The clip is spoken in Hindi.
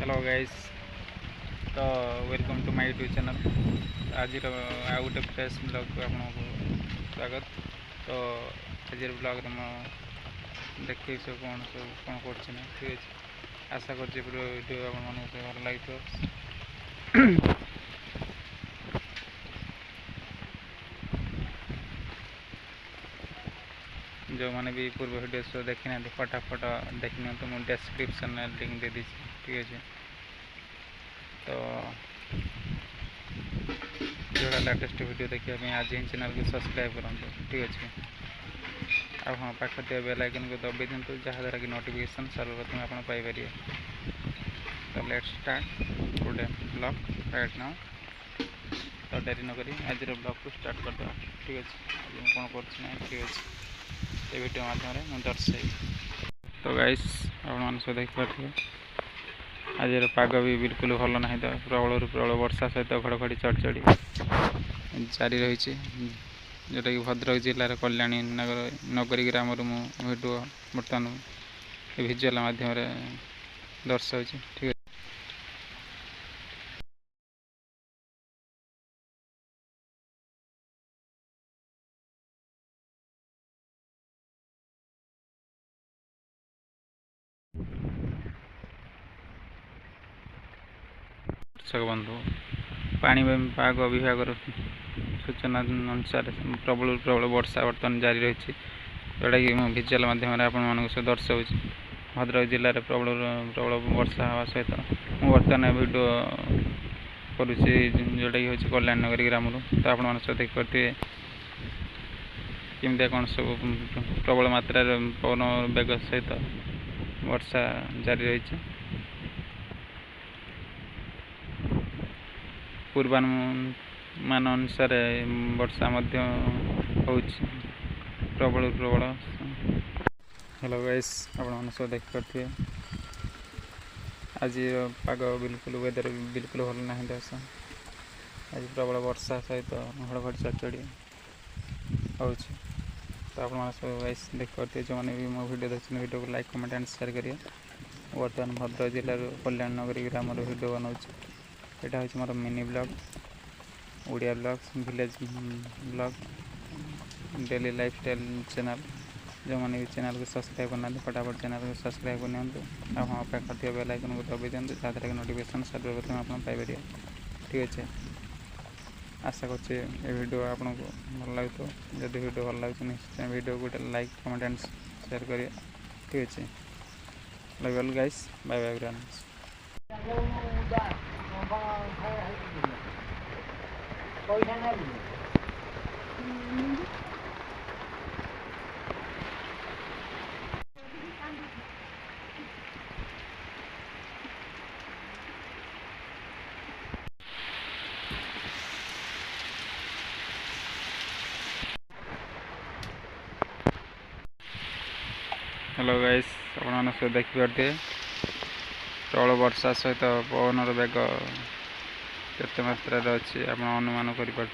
Hello guys. तो welcome to my YouTube channel. आज आउ गोटे फ्रेश ब्लॉग को आपको स्वागत। तो आज ब्लॉग देखिए सब कौन कर ठीक अच्छे। आशा कर वीडियो आप भल लगे। जो मैंने भी पूर्व वीडियो सो देखी ना फटाफट देखी नि तो मुझे डिस्क्रिप्शन में लिंक दे दी ठीक अच्छे। तो जोड़ा लेटेस्ट वीडियो देखिए आज ही चैनल को सब्सक्राइब करूँ ठीक अच्छे। हाँ पाख बेल आइकन को दबाई दिंतु जहाँद्वारा कि नोटिफिकेशन सर्वप्रथम आप पाइपर। तो let's start today blog right now. तो डेरी नक आज ब्लॉग को स्टार्ट करदे ठीक अच्छे। आज कौन कर ठीक अच्छे ये वीडियो माध्यम मुझे दर्शाई। तो गाइस आप सब देखिए आज पाग भी बिल्कुल भल ना। तो प्रबल प्रबल वर्षा सहित घड़घड़ी चढ़चढ़ी जारी रही जोटा कि भद्रक जिलार कल्याणी नगरी ग्राम वीडियो बर्तमान भिजुआल माध्यम दर्शाऊँ ठीक है। दर्शक बंधु पाग विभाग सूचना अनुसार प्रबल प्रबल वर्षा बर्तमान जारी रही जोटा कि भिजुआल माध्यम आपण सब दर्शाऊँ। भद्रक जिले प्रबल प्रबल वर्षा हवा सहित मुझे बर्तमान वीडियो करुँची जोटा कि हूँ कल्याण नगरी ग्राम। तो आप सब देखिए केमती कौन सब प्रबल मात्रा पवन बेग सहित वर्षा जारी रही। पूर्वानुमान अनुसार वर्षा हो प्रबल प्रबल। हेलो गाइस आप सब देखिए आज पाग बिल्कुल वेदर बिल्कुल भल ना। दस आज प्रबल वर्षा सहित घड़घड़ी चढ़चढ़ी हो। तो आप सब गाइस देखिए जो मैंने भी मो वीडियो देखते वीडियो को लाइक कमेंट एंड शेयर करिए। बर्तमान भद्रक जिलार कल्याण नगरी ग्राम वीडियो बनाऊँ। यहाँ हूँ मोर mini blog Odia blogs village blog daily lifestyle channel. जो मैंने भी चैनल को सब्सक्राइब करना फटाफट चैनल को सब्सक्राइब करनी हाँ पाखे बेल आइकन को दबाई दिखाँ जहाँद्वारा कि नोटिफिकेशन सर्वप्रथम आप पाइपर ठीक अच्छे। आशा करियो आपको भल लगे। जब वीडियो भल लगे निश्चय वीडियो गोटे लाइक कमेंट एंड शेयर करिए ठीक अच्छे। Love you guys bye bye everyone. Hello guys आप सब देखिए प्रबल वर्षा सहित पवन बेग केते मात्रा अच्छी आप अनुमान कर।